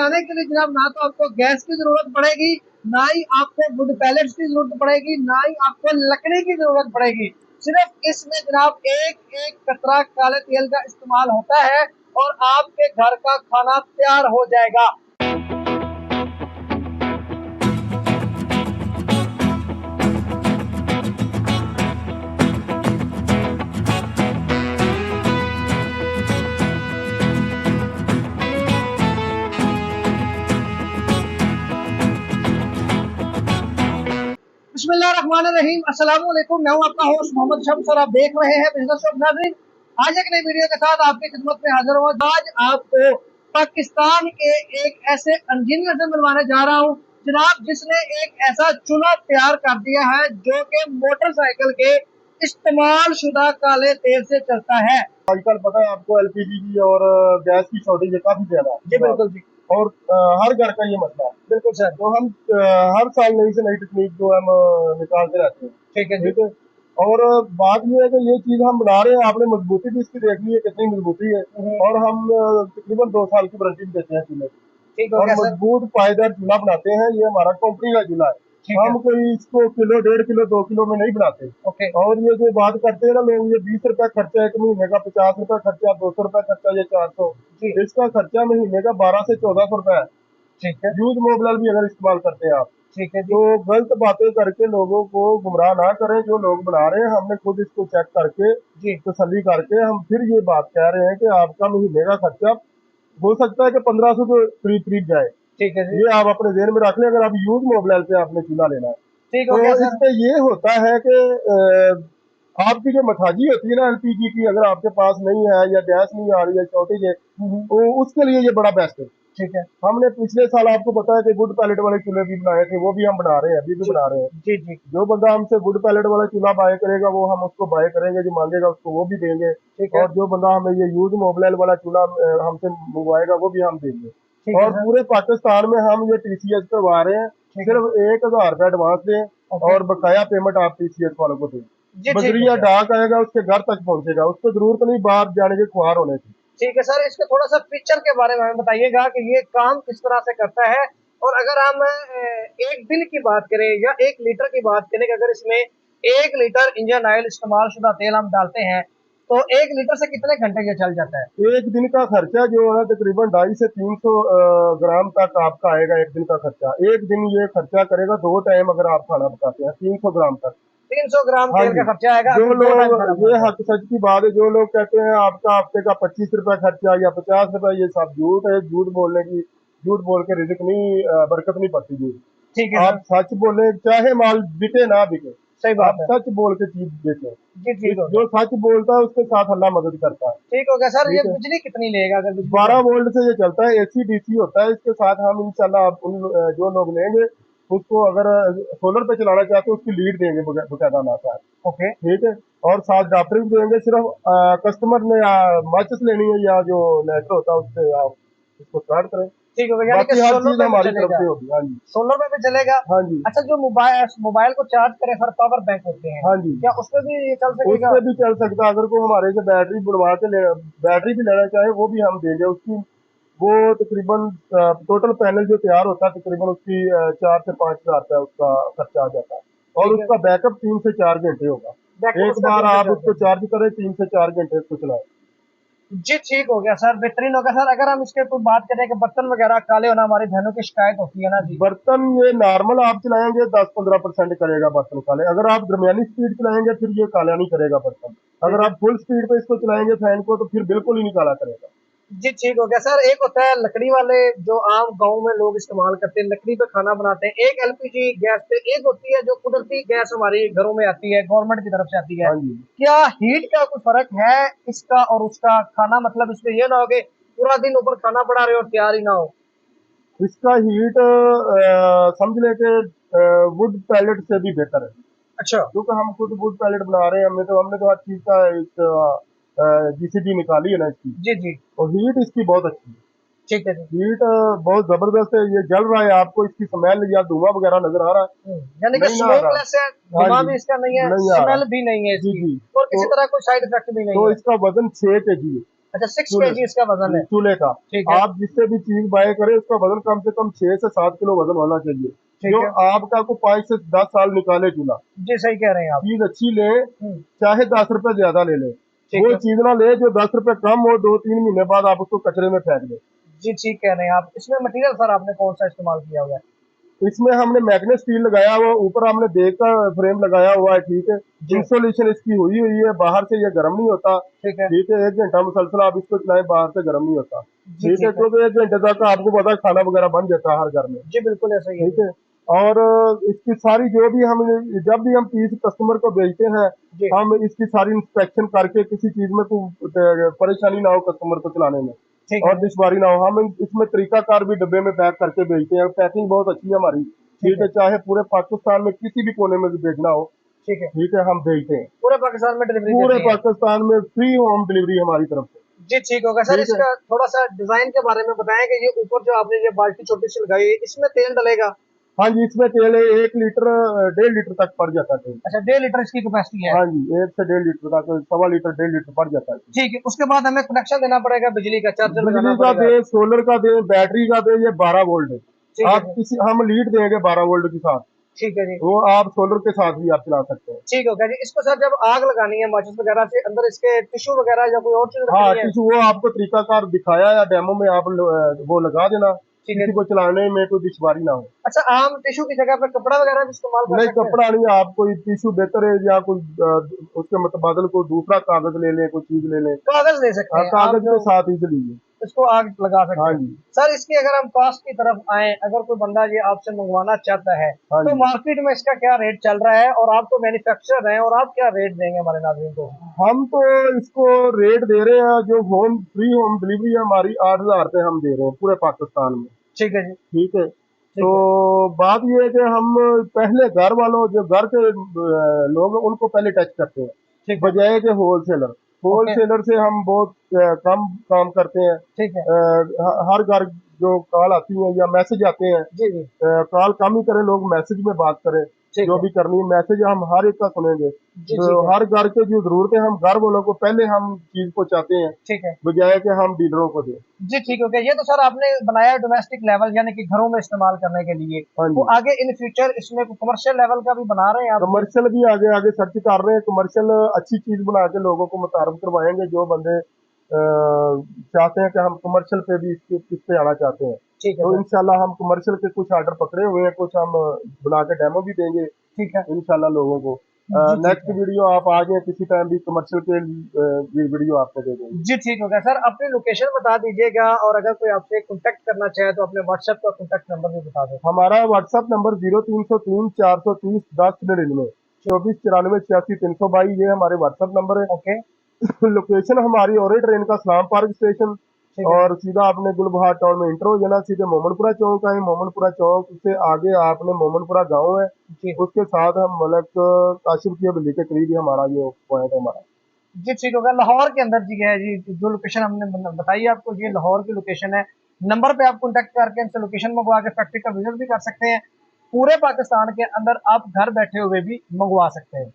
बनाने के लिए जनाब ना तो आपको गैस की जरूरत पड़ेगी, ना ही आपको वुड पैलेट्स की जरूरत पड़ेगी, ना ही आपको लकड़ी की जरूरत पड़ेगी। सिर्फ इसमें जनाब एक एक कतरा काले तेल का इस्तेमाल होता है और आपके घर का खाना तैयार हो जाएगा। बिस्मिल्लाहिर्रहमानिर्रहीम, अस्सलाम वालेकुम। मैं हूं आपका होस्ट मोहम्मद शम्स और आप देख रहे हैं बिजनेस शॉप नाज़रीन। आज एक नई वीडियो के साथ आपकी खिदमत में हाजिर हूं। आज आपको पाकिस्तान के एक ऐसे इंजीनियर से मिलवाने जा रहा हूं जनाब, जिसने एक ऐसा चूल्हा तैयार कर दिया है जो कि मोटरसाइकिल के इस्तेमाल शुदा काले तेल से चलता है। आजकल पता है आपको एलपीजी की और गैस की शॉर्टेज काफी ज्यादा है। जी बिल्कुल जी, और हर घर का ये मसला है। बिल्कुल सर। तो हम हर साल नई से नई तकनीक जो हम निकालते रहते हैं। ठीक है जी, ठीक है। और बात ये है कि ये चीज हम बना रहे हैं, आपने मजबूती भी इसकी देख ली है कितनी मजबूती है। और हम तकरीबन 2 साल की वारंटी भी देते हैं चूल्हे की। ठीक हो और गया सर। मजबूत पायदार चूल्हा बनाते हैं। ये हमारा कंपनी का चूल्हा है। ठीक है, हम कोई इसको किलो 1.5 किलो 2 किलो में नहीं बनाते। ओके। और ये जो बात करते हैं ना लोग, ये 20 रुपए खर्चा एक महीने का, 50 रुपए खर्चा, 200 रुपए खर्चा, ये 400, जी, इसका खर्चा महीने का 12 से 1400 रुपए है। ठीक है, यूज मोबिल भी अगर इस्तेमाल करते हैं आप, ठीक है जी, तो गलत बातें करके लोगों को गुमराह ना करें। जो लोग बना रहे हैं, हमने खुद इसको चेक करके जी, तसल्ली करके हम फिर ये बात कह रहे हैं कि आपका महीने का खर्चा हो सकता है कि 1500 के करीब करीब जाए। ठीक है जी, ये आप अपने जेहन में रख लें। अगर आप यूज मोबाइल पे आपने चूल्हा लेना है, ठीक हो तो गया सर। इसमें ये होता है कि आपकी जो मथाजी होती है ना एलपीजी की, अगर आपके पास नहीं है या गैस नहीं आ रही है, शॉर्टेज है, तो उसके लिए ये बड़ा बेस्ट है। ठीक है, हमने पिछले साल आपको पता है कि वुड पैलेट वाले चूल्हे भी बनाए थे, वो भी हम बना रहे हैं, अभी भी जी, बना रहे हैं। जी, जी, जो बंदा हमसे वुड पैलेट वाला चूल्हा बाय करेगा वो हम उसको बाय करेंगे, जो मांगेगा उसको वो भी देंगे। ठीक है, और जो बंदा हमें ये यूज मोबाइल वाला चूल्हा हमसे मंगवाएगा वो भी हम देंगे। ठीक है और सर, पूरे पाकिस्तान में हम ये टीसीएस करवा रहे हैं। ठीक है, सिर्फ 1000 रुपए एडवांस दें ओके, और बकाया पेमेंट आप टीसीएस वालों को दें। जी, ठीक हो बजरिया गया। डाक आएगा, उसके घर तक पहुंचेगा, उसको जरूरत नहीं बाहर जाने के खुआर होने की। ठीक है सर, इसके थोड़ा सा पिक्चर के बारे में हमें बताइएगा कि ये काम किस तरह से करता है। और अगर हम एक दिन की बात करें या 1 लीटर की बात करें कि अगर इसमें 1 लीटर इंजन ऑयल इस्तेमाल शुदा तेल हम डालते हैं तो 1 लीटर से कितने घंटे ये चल जाता है? एक दिन का खर्चा जो है तकरीबन 250 से 300 ग्राम तक आपका आएगा। एक दिन का खर्चा, एक दिन ये खर्चा करेगा 2 टाइम अगर आप खाना पकाते हैं 300 ग्राम तक। 300 ग्राम हाँ तेल जी। का खर्चा आएगा जो अगर 2 टाइम खाना लोग, ये बनाते हैं। हक सच की बात है, जो लोग कहते हैं आपका हफ्ते का 25 रुपए खर्चा या 50 रुपए, ये सब झूठ है। झूठ बोलने की, झूठ बोल के रिजिक नहीं, बरकत नहीं पड़ती जी। ठीक है आप सर, सच बोले, चाहे माल बिके ना बिके, सही बात आप है। सच बोल के चीज बेचें। जी, ठीक हो जो गया। सच बोलता है उसके साथ अल्लाह मदद करता है। ठीक हो गया सर। ये ठीक है। बिजली कितनी लेगा अगर बिजली 12 का? वोल्ट से ये चलता है, एसी डीसी होता है। इसके साथ हम इंशाल्लाह आप जो लोग लेंगे उसको, अगर सोलर पे चलाना चाहते हैं, उसकी लीड देंगे बकायदा ना साथ। ओके, ठीक है। और साथ डाक्टर भी देंगे। सिर्फ कस्टमर ने माचिस लेनी है या जो लेटर होता है उससे आप इसको स्टार्ट करें। ठीक हो गया, यानी कि बाकी हर सोलर चीज पे भी हमारी तरफ चलेगा। से होगी। हाँ जी। सोलर पे भी चलेगा। हाँ जी। अच्छा, जो मोबाइल मोबाइल को चार्ज करे सर, पावर बैंक होते हैं, हाँ जी। क्या उस पे भी ये चल उस सकेगा? पे भी चल सकता है। अगर कोई हमारे से बैटरी बनवा के बैटरी भी लेना चाहे वो भी हम देंगे उसकी। वो तकरीबन टोटल पैनल जो तैयार होता है तकरीबन उसकी 4 से 5 हजार रुपया उसका खर्चा आ जाता है। और ठीक है, उसका बैकअप 3 से 4 घंटे होगा। बैकअप एक उसका बार 3 से आप 4 उसको घंटे। चार्ज करें, 3 से 4 घंटे उसको चलाएं। जी, ठीक हो गया सर, बेहतरीन हो गया सर। अगर हम इसके कोई बात करें कि बर्तन वगैरह काले होना, हमारी बहनों की शिकायत होती है ना जी। बर्तन ये नॉर्मल आप चलाएंगे 10-15% करेगा बर्तन काले। अगर आप दरमियानी स्पीड चलाएंगे फिर ये काला नहीं करेगा बर्तन। ठीक अगर है, आप फुल स्पीड पे इसको चलाएंगे फैन को, तो फिर बिल्कुल ही नहीं काला करेगा। जी, ठीक हो गया सर। एक होता है लकड़ी वाले जो आम गाँव में लोग इस्तेमाल करते हैं, लकड़ी पे खाना बनाते हैं। एक एलपीजी गैस पे, एक होती है जो कुदरती गैस हमारी घरों में आती है, गवर्नमेंट की तरफ से आती है। हाँ जी। क्या हीट का कोई फर्क है इसका और उसका? खाना मतलब इसमें ये ना हो कि पूरा दिन ऊपर खाना पड़ा रहे और तैयार ही ना हो। इसका हीट समझ ले के वुड पैलेट से भी बेहतर है। अच्छा, क्योंकि हम खुद वुड पैलेट बना रहे हैं। हमने तो हर चीज का एक जीसीडी निकाली है ना इसकी। जी, जी, और हीट इसकी बहुत अच्छी है। ठीक है जी। हीट बहुत जबरदस्त है। ये जल रहा है, आपको इसकी स्मेल या धुआं वगैरह नजर आ रहा है? यानी कि नहीं ना आ रहा। स्मोकलेस है, हाँ धुआं जी। भी इसका नहीं है, नहीं आ रहा। स्मेल भी नहीं है जी इसकी, जी। और तो किसी तरह कोई साइड इफेक्ट भी नहीं तो है। इसका वजन 6 kg है। अच्छा 6 चूल्हे kg इसका वजन है। चूल्हे का। ठीक है। आप जिससे भी चीज बाय करें उसका वजन कम से कम 6 से 7 किलो वजन होना चाहिए, ठीक जो है। आपका को 5 से 10 साल निकाले चूल्हा। जी सही कह रहे हैं आप। चीज अच्छी ले, हम्म, चाहे 10 रुपए ज्यादा ले ले, ठीक वो है। चीज ना ले जो 10 रुपए कम हो, 2-3 महीने बाद आप उसको कचरे में फेंक दे। जी ठीक कह रहे हैं आप। इसमें मटेरियल सर आपने कौन सा इस्तेमाल किया हुआ है? इसमें हमने मैग्नेट स्टील लगाया हुआ, ऊपर हमने देख का फ्रेम लगाया हुआ है, ठीक है। जी इंसोलेशन इसकी हुई हुई है, बाहर से ये गर्म नहीं होता, ठीक है। ठीक है। 1 घंटा मुसलसल आप इसको चलाएं, बाहर से गर्म नहीं होता, जी ठीक है, ठीक है। क्योंकि 1 घंटे तक आपको पता है खाना वगैरह बन जाता है हर घर में, जी बिल्कुल ऐसा ही है ठीक जी। है। और इसकी सारी जो भी हम जब भी हम पीस कस्टमर को भेजते हैं, जी हम इसकी सारी इंस्पेक्शन करके किसी चीज में कोई परेशानी ना हो कस्टमर को चलाने में ठीक है और जी। दुश्वारी ना हो। हम इसमें तरीकाकार भी डब्बे में पैक करके भेजते हैं, पैकिंग बहुत अच्छी है हमारी, ठीक ठीक है। है। चाहे पूरे पाकिस्तान में किसी भी कोने में भी भेजना हो, ठीक है। ठीक है, हम भेजते हैं। पूरे पाकिस्तान में डिलीवरी पूरे देते हैं? पाकिस्तान में फ्री होम डिलीवरी हमारी तरफ से, जी ठीक होगा सर। ठीक है। इसका थोड़ा सा डिजाइन के बारे में बताएं कि ये ऊपर जो आपने ये बाल्टी छोटी सी लगाई है इसमें तेल डलेगा? हाँ जी, इसमें तेल 1 लीटर 1.5 लीटर तक पड़ जाता है तेल। अच्छा 1.5 लीटर इसकी कैपेसिटी है? हाँ जी, 1 से 1.5 लीटर तक, 1.25 लीटर 1.5 लीटर पड़ जाता है। ठीक है। उसके बाद हमें कनेक्शन देना पड़ेगा, बिजली का चार्जर लगाना बिजली का पड़ेगा? दे, सोलर का दे, बैटरी का दे, ये 12 वोल्ट है। ठीक है आप जी। किसी हम लीड देंगे 12 वोल्ट के साथ, ठीक है जी। वो आप सोलर के साथ भी आप चला सकते हैं। ठीक हो गया जी। इसको सर जब आग लगानी है माचिस वगैरह से, अंदर इसके टिश्यू वगैरह या कोई और चीज हाँ, रखनी है? टिश्यू वो आपको तरीकाकार दिखाया या डेमो में आप वो लगा देना, ठीक है किसी जी। को चलाने में कोई दुश्वारी ना हो। अच्छा आम टिश्यू की जगह पे कपड़ा वगैरह भी इस्तेमाल कर नहीं, सकते हैं? कपड़ा नहीं, आप कोई टिश्यू बेहतर है या कोई उसके मुतबादल कोई दूसरा कागज ले लें, कोई चीज ले लें। कागज ले सकते हाँ, हैं आप कागज जो के साथ ही लीजिए। इसको आग लगा सकते हाँ हैं। जी। सर इसकी अगर हम कॉस्ट की तरफ आए, अगर कोई बंदा ये आपसे मंगवाना चाहता है हाँ तो जी, मार्केट में इसका क्या रेट चल रहा है, और आप तो मैन्युफैक्चरर हैं और आप क्या रेट देंगे हमारे नाज़रीन को? हम तो इसको रेट दे रहे हैं, जो फ्री होम डिलीवरी है हमारी 8,000 रुपये हम दे रहे हैं पूरे पाकिस्तान में, ठीक है जी। ठीक है। तो ठीक है। बात ये है कि हम पहले घर वालों, जो घर के लोग हैं, उनको पहले टच करते हैं, ठीक है। बजाय के होलसेलर। ओके। होलसेलर से हम बहुत कम काम करते हैं। ठीक है। हर घर जो कॉल आती है या मैसेज आते हैं, जी जी। कॉल कम ही करें, लोग मैसेज में बात करें, ठीक जो है। भी करनी है मैसेज हम हर एक का सुनेंगे। जी जो ठीक है। हर घर के जो जरूरत है हम घर वालों को पहले हम चीज पहुंचाते हैं, ठीक है। बजाय कि हम डीलरों को दें। जी ठीक हो गया। ये तो सर आपने बनाया डोमेस्टिक लेवल यानी कि घरों में इस्तेमाल करने के लिए। हाँ तो जी, आगे इन फ्यूचर इसमें कमर्शियल लेवल का भी बना रहे हैं आप? कमर्शियल भी आगे आगे सर्च कर रहे हैं। कमर्शियल अच्छी चीज बना के लोगों को मुतारफ करवाएंगे, जो बंदे चाहते हैं कि हम कमर्शियल पे भी इस पे आना चाहते हैं। ठीक है तो सर। इंशाल्लाह हम कमर्शियल के कुछ ऑर्डर पकड़े हुए हैं, कुछ हम बना के डेमो भी देंगे ठीक है। इंशाल्लाह लोगों को। जी ठीक नेक्स्ट है। वीडियो आप आ जाए किसी टाइम भी, कमर्शियल के वीडियो आपको दे देंगे। जी ठीक हो गया सर। अपनी लोकेशन बता दीजिएगा, और अगर कोई आपसे कांटेक्ट करना चाहे तो अपने व्हाट्सएप का कांटेक्ट नंबर भी बता दें। हमारा व्हाट्सएप नंबर 0303 430 1099, 2494 86 322, ये हमारे व्हाट्सएप नंबर है। ओके। लोकेशन हमारी और ट्रेन का सलाम पार्क स्टेशन, ठीक है। और सीधा आपने गुलबहार टाउन में इंटर हो जाना, सीधे मोमनपुरा चौक आए, मोमनपुरा चौक से आगे आपने मोमनपुरा गांव है, जी। उसके साथ हम मलक काशिफ की हवेली के करीब ही हमारा ये पॉइंट है हमारा। जी ठीक होगा। लाहौर के अंदर जी है जी, जो लोकेशन हमने बताई आपको, ये लाहौर की लोकेशन है। नंबर पे आप कांटेक्ट करके इनसे लोकेशन मंगवा के फैक्ट्री का विजिट भी कर सकते हैं। पूरे पाकिस्तान के अंदर आप घर बैठे हुए भी मंगवा सकते हैं।